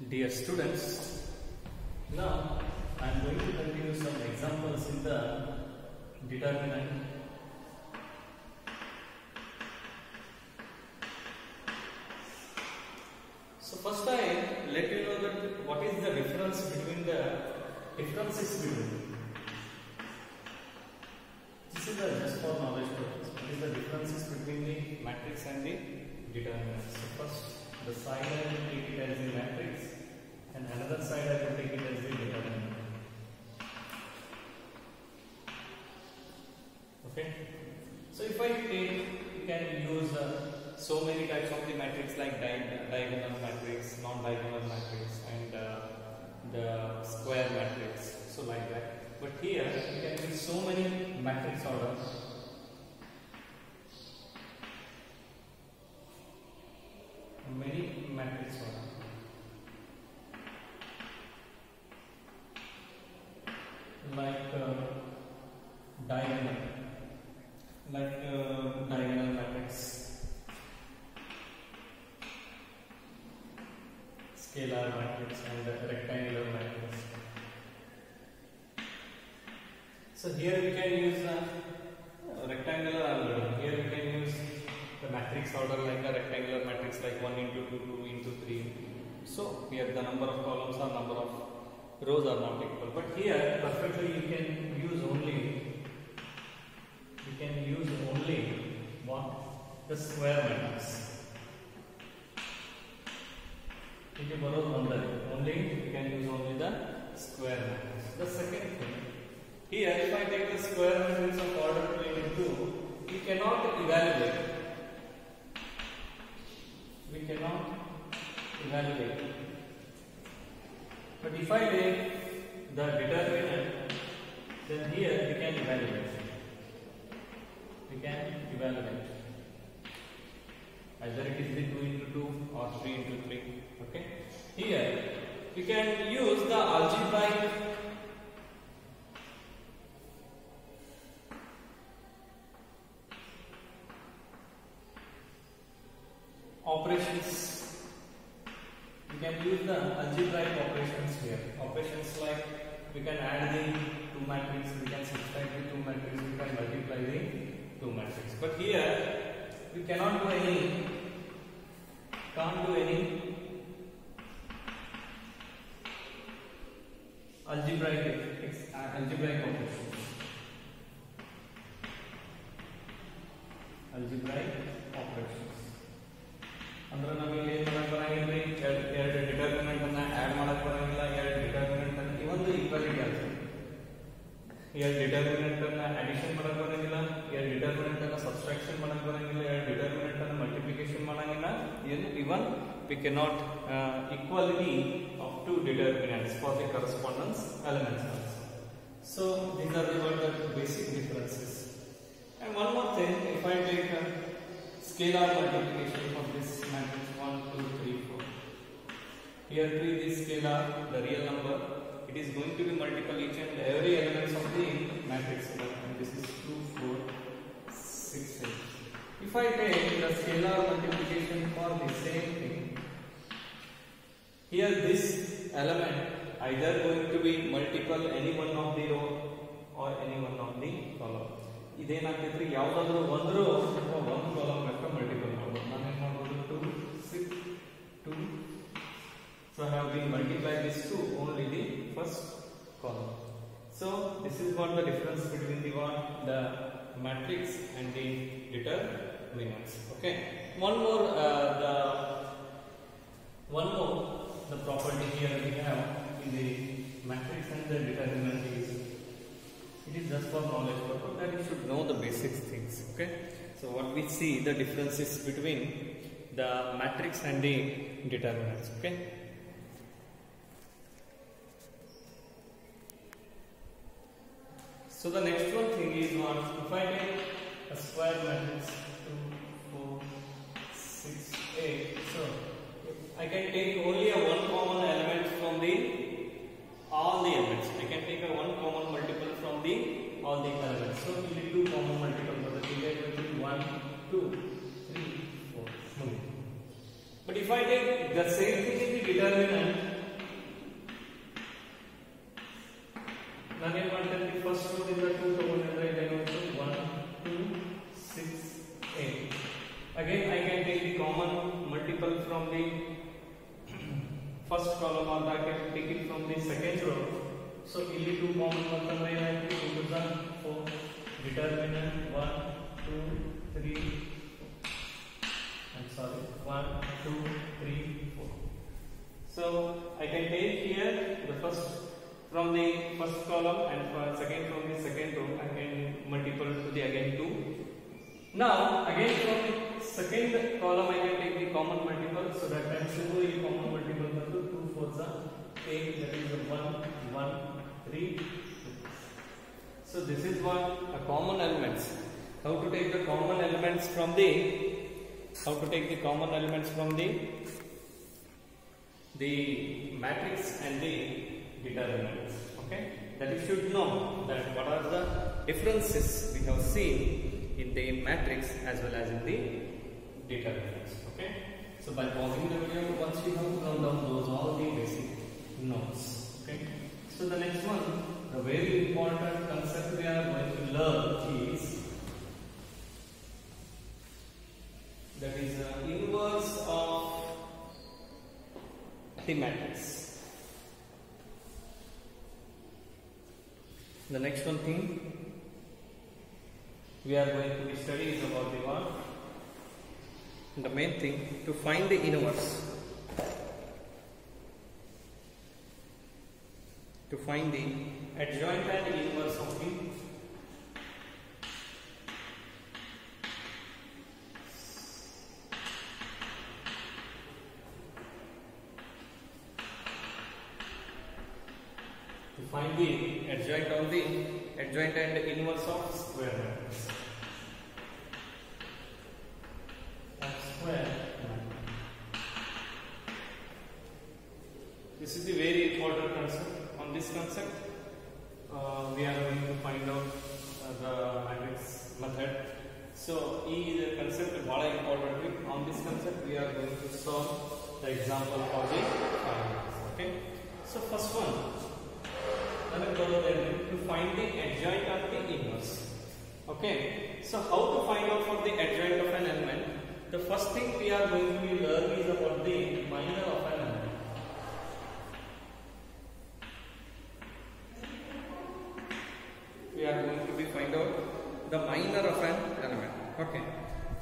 Dear students, now I am going to continue some examples in the determinant. So first I let you know that what is the differences between. This is just for knowledge purpose. What is the differences between the matrix and the determinant? So first, the side I will take it as the matrix, and another side I will take it as the determinant. Okay. So if I take, you can use so many types of the matrix like diagonal matrix, non-diagonal matrix, and the square matrix. So like that. But here you can use so many matrix orders. Many matrix orders. Like diagonal matrix, scalar matrix, and rectangular matrix. So here we can use rectangular, and here we can use the matrix order like a rectangular matrix like 1 into 2, 2 into 3. So here the number of columns or number of rows are not equal. But here perfectly you can use only what? The square matrix. Only you can use only the square matrix. The second thing, here if I take the square matrix of order 2 into 2, we cannot evaluate. But if I take the determinant, then here we can evaluate. Either it is the 2 into 2 or 3 into 3. Okay. Here we can use the algebraic operations. We can use the algebraic operations here. Operations like we can add the 2 matrix, we can subtract the 2 matrix, we can multiply the 2 matrix. But here we cannot do any algebraic operations. ಅಂದ್ರೆ ನಮಗೆ ಏನು ಮಾಡಕ್ ಬರಂಗಿಲ್ಲ, ಎರಡು determinant ಅನ್ನ add ಮಾಡಕ್ ಬರಂಗಿಲ್ಲ, ಎರಡು ಡಿಟರ್ಮಿನೆಂಟ್ ಅನ್ನ ಇವೊಂದು ಈಕ್ವಾಲಿಟಿ ಆಗ್ತದೆ. ಎರಡು ಡಿಟರ್ಮಿನೆಂಟ್ ಅನ್ನ ಅಡಿಷನ್ ಮಾಡಕ್ ಬರಂಗಿಲ್ಲ, ಎರಡು ಡಿಟರ್ಮಿನೆಂಟ್ ಅನ್ನ ಸಬ್ಸ್ಟ್ರಾಕ್ಷನ್ ಮಾಡಕ್ ಬರಂಗಿಲ್ಲ, ಎರಡು ಡಿಟರ್ಮಿನೆಂಟ್ ಅನ್ನ ಮಲ್ಟಿಪ್ಲಿಕೇಶನ್ ಮಾಡಂಗಿಲ್ಲ. Even we cannot equality of 2 determinants for the correspondence elements also. So these are the basic differences. And one more thing, if I take a scalar multiplication of this matrix 1, 2, 3, 4. Here 3 is scalar, the real number. It is going to be multiple each and every elements of the matrix. And this is 2, 4, 6, 8. If I take the scalar multiplication for the same thing, here this element either going to be multiple any one of the row or any one of the column. ಇದೇನಾಗ್ತೈತ್ರಿ, ಯಾವುದಾದ್ರೂ ಒಂದು rho ಅಥವಾ ಒಂದು column ಲೆಕ್ಕ multiple ಮಾಡ್ಬೋದು. ನಾನು ಏನು ಮಾಡ್ಬೋದು, 2, 6, 2. So I have been multiplied this to only the first column. So this is what the difference between the matrix and the determinants. Okay. One more the property here we have in the matrix and the determinant is, it is just for knowledge purpose that you should know the basic things. Okay. So what we see the differences between the matrix and the determinants. Okay. So the next one thing is what, if I take a square matrix 2, 4, 6, 8. So I can take only a one common element from all the elements. I can take a one common multiple from all the elements. So we need 2 common multiple for the figure will be 1, 2, 3, 4. But if I take the same thing in the determinant, ನಾನೇನ್ ಮಾಡ್ತೇನೆ first row ಇಂದ 2 ತಗೊಂಡ್ರೆ ಇದೇನಾಗುತ್ತೆ 1 2 6 8 again I can take the common multiple from the first column or I can take it from the second row. So ಇಲ್ಲಿ 2 common ಅಂತಂದ್ರೆ ಏನಾಯ್ತು 2 to 4 determinant 1 2 3 I'm sorry 1 2 3 4. So I can take here the first from the first column and second from the second row. I can multiple to the again 2. Now again from the second column I can take the common multiple, so that times 2 is common multiple ಬಂದು 2 4s are 8, that is 1 1 3 2. So this is what a common elements. How to take the common elements from the matrix and the determinants. Okay, that you should know that what are the differences we have seen in the matrix as well as in the determinants. Okay, so by pausing the video, once you have known down those all the basic notes. Okay, so the next one, the very important concept we are going to learn is that is the inverse of the matrix. The next one thing we are going to be studying is about the what? The main thing, to find the inverse. To find the adjoint and inverse of the find the adjoint and inverse of square matrix. Square matrix. This is the very important concept. On this concept, we are going to find out the matrix method. So, this concept is very important. On this concept, we are going to solve the example for the finals. Okay. So, first one. To find the adjoint of the inverse. Okay, so how to find out for the adjoint of an element? The first thing we are going to be learning is about the minor of an element. We are going to be find out the minor of an element. Okay,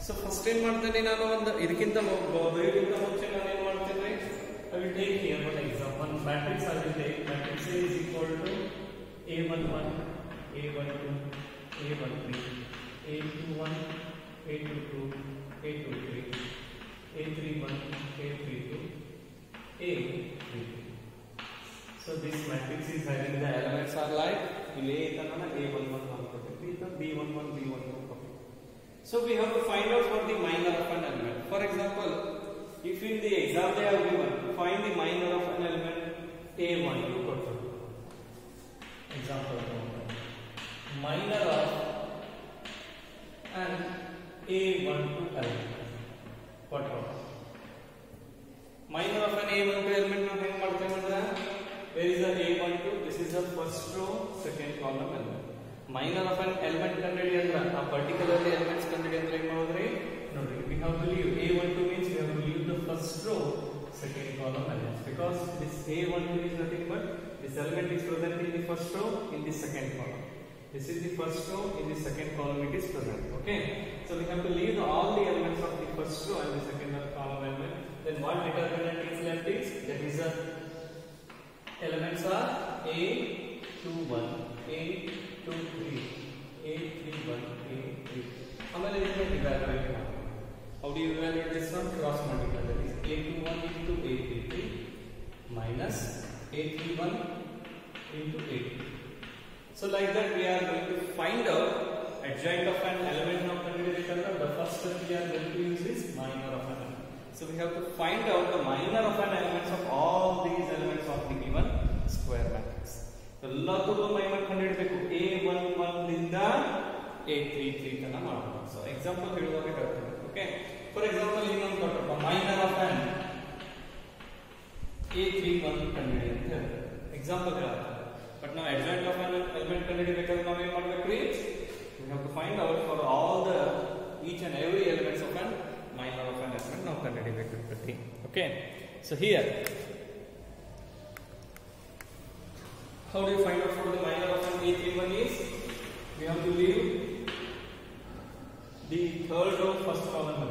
so first ಏನು ಮಾಡ್ತೇನೆ ನಾನು ಒಂದು ಇದಕ್ಕಿಂತ ಮುಂಚೆ ನಾನು ಏನು ಮಾಡ್ತೇನೆ, I will take here one example. Matrix I will take. Matrix A is equal to A11, A12, A13, A21, A22, A23, A31, A32, A32. So this matrix is having the elements are like A11, B11, B12. So we have to find out for the minor of an element. For example, if in the exam they have given, find the minor of an element A1, you got to example minor of an A12 element. What minor of an A12 element now hang ಮಾಡ್ತೇವೆ ಅಂದ್ರೆ where is the A12? This is the first row, second column element. Minor of an element ಕಂಡುಹಿಡಿ ಅಂದ್ರೆ ಆ particularly elements ಕಂಡುಹಿಡಿ ಅಂದ್ರೆ ಏನು ಮಾಡೋದ್ರಿ ನೋಡಿ, we have to leave A12 means we have to leave the first row, second column elements, because this A12 is nothing but this element is present in the first row, in the second column. This is the first row, in the second column it is present. Okay, so we have to leave all the elements of the first row and the second column element. Then what determinant is left is, that is the elements are A21, A23, A31, A32. ಆಮೇಲೆ ಇದನ್ನ evaluate ಮಾಡಿ. How do you evaluate this one? Cross multiply. That is A21 into A33 minus A31 into A32. So like that we are going to find out adjoint of an element of the first step we are going to use is minor of an element. So we have to find out the minor of an elements of all these elements of the given square matrix. ಎಲ್ಲದಕ್ಕೂ minor ಕಂಡುಹಿಡಬೇಕು. A11 ದಿಂದ A33 ತನ ಮಾಡಬೇಕು. So example ಹೇಳುವಾಗ ಹೇಳ್ತೀನಿ. Okay, for example ಇನ್ನೊಂದು ಕೊಟ್ಟಪ್ಪ minor of an A31 ಕಂಡುಹಿಡಿ ಅಂತ ಹೇಳ್ತಾರೆ. Example ಹೇಳ್ತಾರೆ. But But now adjoint of an element ಕಂಡುಹಿಡಿಯಬೇಕಾದ್ರೆ ನಾವು ಏನು ಮಾಡಬೇಕ್ರಿ? We have to find out for all the each and every elements of an minor of an element ನಾವು ಕಂಡುಹಿಡಿಯಬೇಕಾಗುತ್ತೆ. Okay, so here how do you find out for the minor of an A31 is we have to leave the third row first column.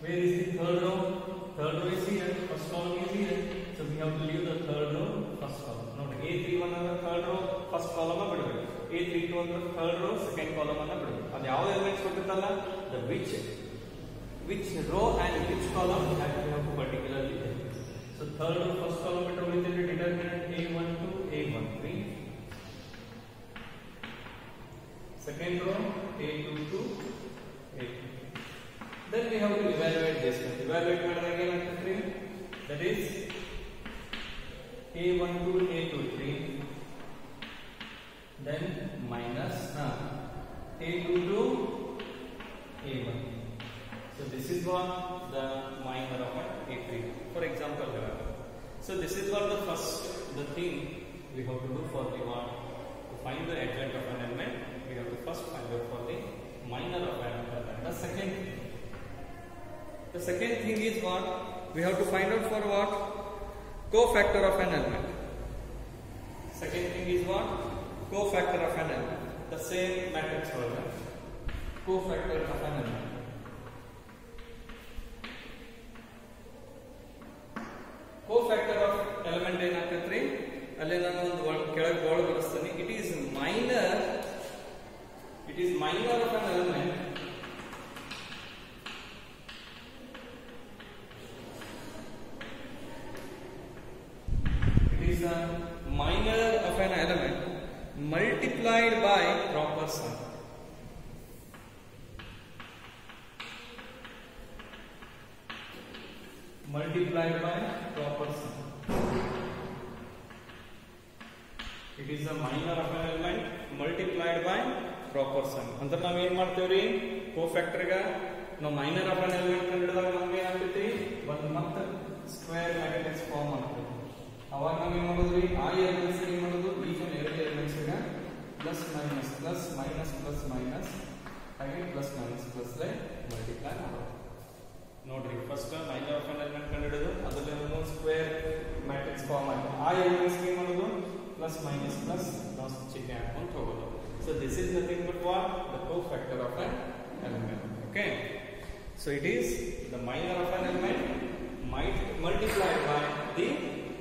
Where is the third row? Third row is here, first column is here, so we have to leave the third row first column. Note A31 under third row first column ಬಿಡಬೇಕು, A32 under third row second column ಅನ್ನು ಬಿಡಬೇಕು. ಅದು ಯಾವ elements ಕೊಟ್ಟಿದ್ದಲ್ಲ, the which row and which column that we have to particularly tell. So third row first column ಬಿಟ್ಟು ಉಳಿದಿದೆ determinant A1 to A13, second row A2 to A2. Then we have to evaluate this one. Evaluate ಮಾಡಿದಾಗ ಏನಾಗ್ತದೆ? That is A1 to A23, then minus A2 to A1. So this is what the minor of A3. For example, so this is what the thing we have to do for the one to find the adjoint of an element. We have to first find out for the minor of an element. The second thing is what? We have to find out for what? Cofactor of an element. Second thing is what? Cofactor of an element. The same matrix order. Cofactor of an element. Cofactor of element ಏನಾಗ್ತೈತ್ರಿ? ಅಲ್ಲಿ ನಾನು ಒಂದು ಕೆಳಗೆ board ಬರೆಸ್ತೀನಿ. It is minor of an element. Is a minor of an element multiplied by proper sum. Multiplied by proper sum. It is a minor of an element multiplied by proper sum. ಅಂದ್ರೆ ನಾವು ಏನು ಮಾಡ್ತೇವ್ರಿ? Cofactor ಗ ನಾವು minor of an element ಕಂಡುಹಿಡಿದಾಗ ನಮಗೆ ಏನಾಗ್ತೈತಿ? ಒಂದು ಮತ್ತೆ ಸ್ಕ್ವೇರ್ ಮ್ಯಾಟ್ರಿಕ್ಸ್ ಫಾರ್ಮ್ ಆಗ್ತದೆ. ಅವಾಗ ನಾವು ಏನು ಮಾಡೋದ್ರಿ? ಆ ಎಲಿಮೆಂಟ್ಸ್ ಏನು ಮಾಡೋದು? ಈಚ್ ಅಂಡ್ ಎವ್ರಿ ಎಲಿಮೆಂಟ್ಸ್ ಗೆ plus minus plus minus plus minus ಹಾಗೆ ಪ್ಲಸ್ ಮೈನಸ್ ಪ್ಲಸ್ ಲೈ ಮಲ್ಟಿಪ್ಲೈ ಮಾಡೋದು. ನೋಡ್ರಿ, first minor of an element ಕಂಡುಹಿಡಿದು ಅದರಲ್ಲಿ ಸ್ಕ್ವೇರ್ ಮ್ಯಾಟ್ರಿಕ್ಸ್ ಫಾರ್ಮ್ ಆಯ್ತು. ಆ ಎಲಿಮೆಂಟ್ಸ್ ಏನು ಮಾಡೋದು? ಪ್ಲಸ್ ಮೈನಸ್ ಪ್ಲಸ್ ಪ್ಲಸ್ ಚಿಹ್ನೆ ಹಾಕೊಂಡು ಹೋಗೋದು. So this is nothing but what? The cofactor of an element. Okay, so it is the minor of an element multiplied by the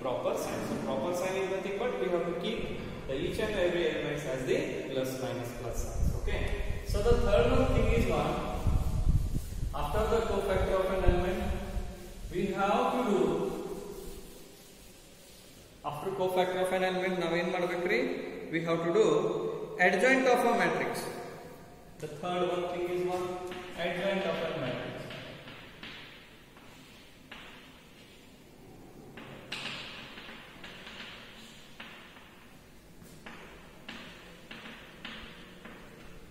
proper sign. So proper sign is nothing but we have to keep the each and every elements as the plus minus plus signs. Okay, so the third one thing is what? After the cofactor of an element we have to do, after cofactor of an element now ಏನು ಮಾಡಬೇಕ್ರಿ? We have to do adjoint of a matrix. The third one thing is what? Adjoint of a matrix.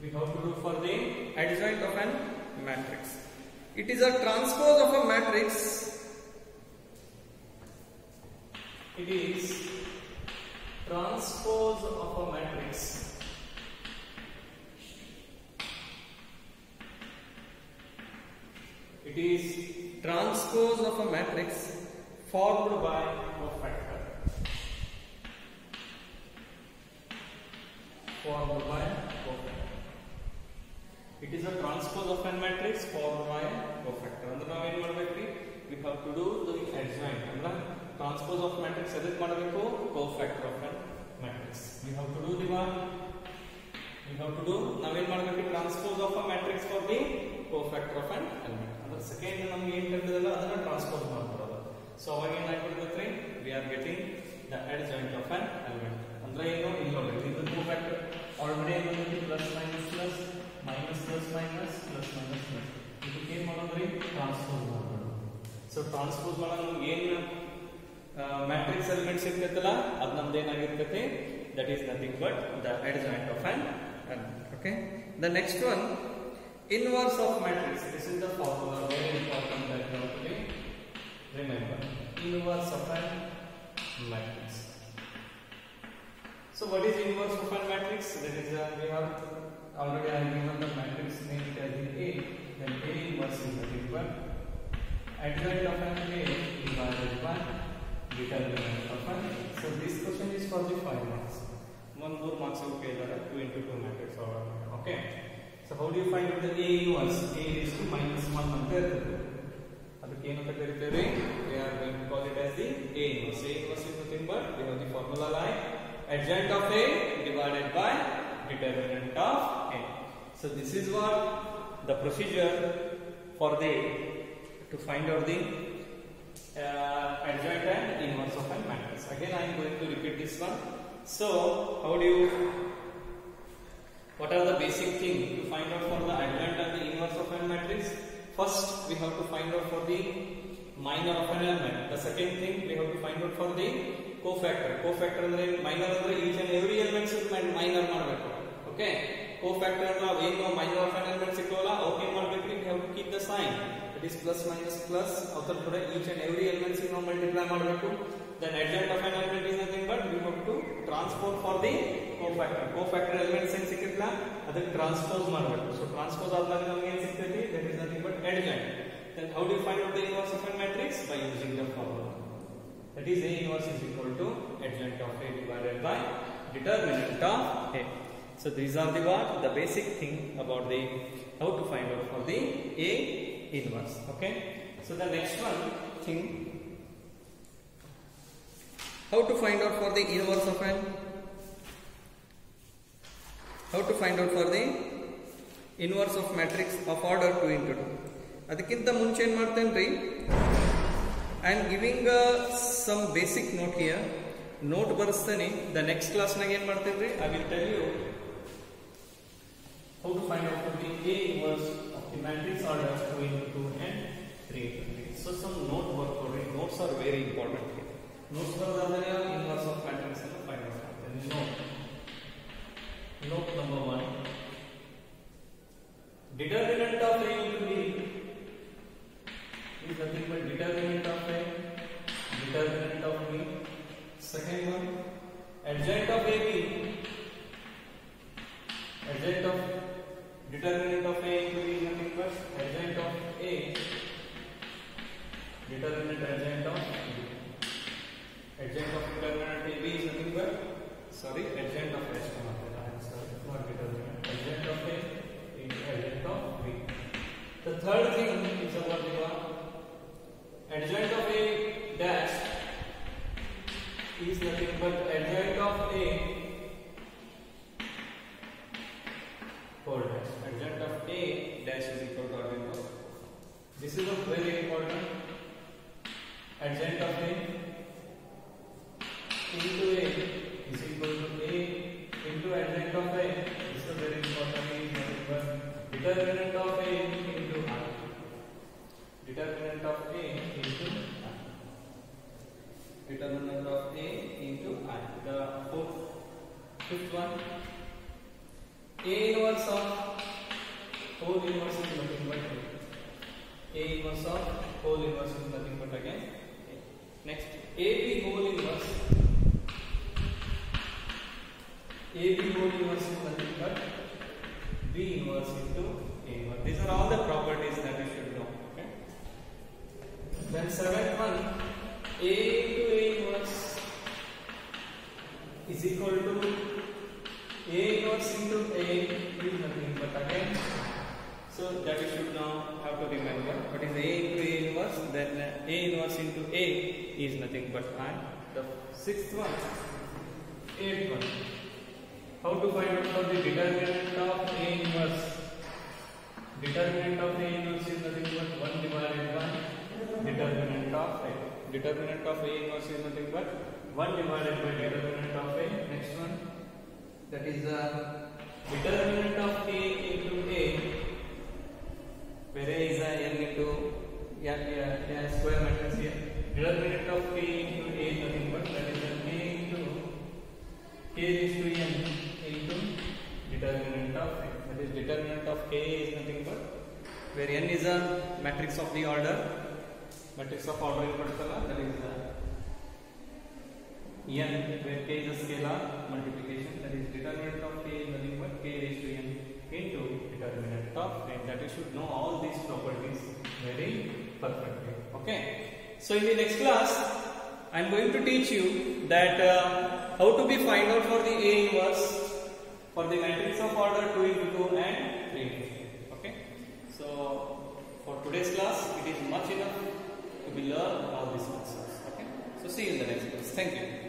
We have to do for the adjoint of an matrix. It is a transpose of a matrix. It is transpose of a matrix. It is transpose of a matrix formed by cofactor. Formed by cofactor. It is a transpose of a matrix formed by cofactor. ಅಂದ್ರೆ ನಾವು ಏನು ಮಾಡಬೇಕ್ರಿ? We have to do the adjoint. ಅಂದ್ರೆ transpose of matrix ಎದಕ್ಕೆ ಮಾಡಬೇಕು? cofactor of a matrix. We have to do the one. We have to do ನಾವೇನು ಮಾಡಬೇಕು? transpose of a matrix for the cofactor of an element. ಅಂದ್ರೆ second ನಮಗೆ ಏನು ಕಂಡಿದಲ್ಲ ಅದನ್ನ transpose ಮಾಡ್ಕೊಳ್ಳೋದು. ಸೊ ಅವಾಗ ಏನಾಗ್ಬಿಡ್ತೈತ್ರಿ? We are getting the adjoint of an element. ಅಂದ್ರೆ ಏನು? ಇಲ್ಲಿ ನೋಡ್ರಿ, ಇದು cofactor ಆಲ್ರೆಡಿ ಏನು plus minus plus minus plus minus plus minus plus ಇದಕ್ಕೆ ಏನು ಮಾಡೋದ್ರಿ? ಟ್ರಾನ್ಸ್ಪೋಸ್ ಮಾಡೋದು. ಸೊ ಟ್ರಾನ್ಸ್ಪೋಸ್ ಮಾಡಾಗ ನಮ್ಗೆ ಏನು ಮ್ಯಾಟ್ರಿಕ್ಸ್ ಎಲಿಮೆಂಟ್ಸ್ ಇರ್ತೈತಲ್ಲ ಅದು ನಮ್ದು ಏನಾಗಿರ್ತೈತಿ? That is nothing but the adjoint of an element. Okay, the next one, inverse of matrix. This is the formula, very important that you have to remember. Inverse of an already I have given the matrix name it as A, then A inverse is nothing but adjoint of an A divided by determinant of an A. So this question is for the 5 marks. 1 more marks out here, 2 into 2 matrix order. Okay. So how do you find out the A inverse? A is to minus 1 ಅಂತ ಇರ್ತದೆ. ಅದಕ್ಕೆ ಏನಂತ ಕರೀತೀವಿ? We are going to call it as the A inverse. A inverse is nothing but we have the formula like adjoint of A divided by determinant of A. So this is what the procedure for the to find out the adjoint and inverse of a matrix. Again I am going to repeat this one. So how do you, what are the basic things to find out for the adjoint and the inverse of a matrix? First we have to find out for the minor of an element. The second thing we have to find out for the cofactor. Cofactor ಅಂದ್ರೆ minor ಅಂದ್ರೆ each and every elements minor ಮಾಡಬೇಕು. Okay, cofactor ಅಂದ್ರೆ ಏನು minor of an element ಸಿಕ್ಕೋಲ್ಲ ಅವ್ಕೆ ಏನು ಮಾಡಬೇಕ್ರಿ? We have to keep the sign. It is plus minus plus. ಅದರ ಕೂಡ each and every elements ನಾವು multiply ಮಾಡಬೇಕು. Then adjoint of an element is nothing but we have to transpose for the cofactor. Cofactor elements ಏನು ಸಿಕ್ಕಿಲ್ಲ ಅದಕ್ಕೆ transpose ಮಾಡಬೇಕು. So transpose ಆದಾಗ ನಮಗೆ ಏನು ಸಿಗ್ತೈತಿ? That is nothing but adjoint. Then how do you find out the inverse of a matrix? By using the formula. That is A inverse is equal to adjoint of A divided by determinant of A. So these are the what? The basic thing about the how to find out for the A inverse. Okay. So the next one thing, how to find out for the inverse of an, how to find out for the inverse of matrix of order 2 into 2. ಅದಕ್ಕಿಂತ ಮುಂಚೆ ಏನು ಮಾಡ್ತೇನೆ ರೀ, I am giving some basic note here. Note ಬರೆಸ್ತೇನೆ. The next class ನಾಗ ಏನು ಮಾಡ್ತೇನೆ ರೀ, I will tell you how to find out for the A inverse of the matrix order 2 into 2 and 3 into 3. So some note work for it. Notes are very important here. Notes ಬರೆದಾದರೆ inverse of matrix ಅನ್ನು find out ಮಾಡ್ತೇನೆ. Note number 1. Determinant of A into B is nothing but determinant of A, determinant of B. Second one, adjoint of AB, adjoint of determinant of A into B is nothing but adjoint of A, determinant adjoint of B. Adjoint of determinant AB is nothing but, sorry, adjoint of H. Not determinant. Adjoint of A into adjoint of B. The third thing is about the one. Adjoint of A dash is nothing but adjoint of A whole dash. Adjoint of A dash is equal to adjoint of. This is a very important. Adjoint of A into A is equal to A into adjoint of A. This is a very important. Is nothing but determinant of A into I. Determinant of A into I. Determinant of A into I. The fifth one. A inverse of whole inverse is nothing but A. A inverse of whole inverse is nothing but again A. Next, AB whole inverse. AB whole inverse is nothing but B inverse into A inverse. These are all the properties that you should know. Okay. Then seventh one, A into A inverse is equal to A inverse into A is nothing but again. So that you should now have to remember. What is A into A inverse? Then A inverse into A is nothing but I. The sixth one, eighth one. How to find out for the determinant of A inverse? Determinant of A inverse is nothing but 1 divided by determinant of A. Determinant of A inverse is nothing but 1 divided by determinant of A. Next one, that is the determinant of A into A, where A is a n into square matrix here. Determinant of A into A is nothing but that is an A into K is to n into determinant of A. That is determinant of A is nothing but where n is a matrix of the order. Matrix of order in particular, that is n, where k is a scalar multiplication. That is determinant of k is nothing but k raised to n. K you should know all these properties very perfectly. Okay. So in the next class, I am going to teach you that how to be find out for the A inverse for the matrix of order 2 into 2 and 3 into 3. Okay. So for today's class, it is much enough to be learned all these concepts. Okay. So see you in the next class. Thank you.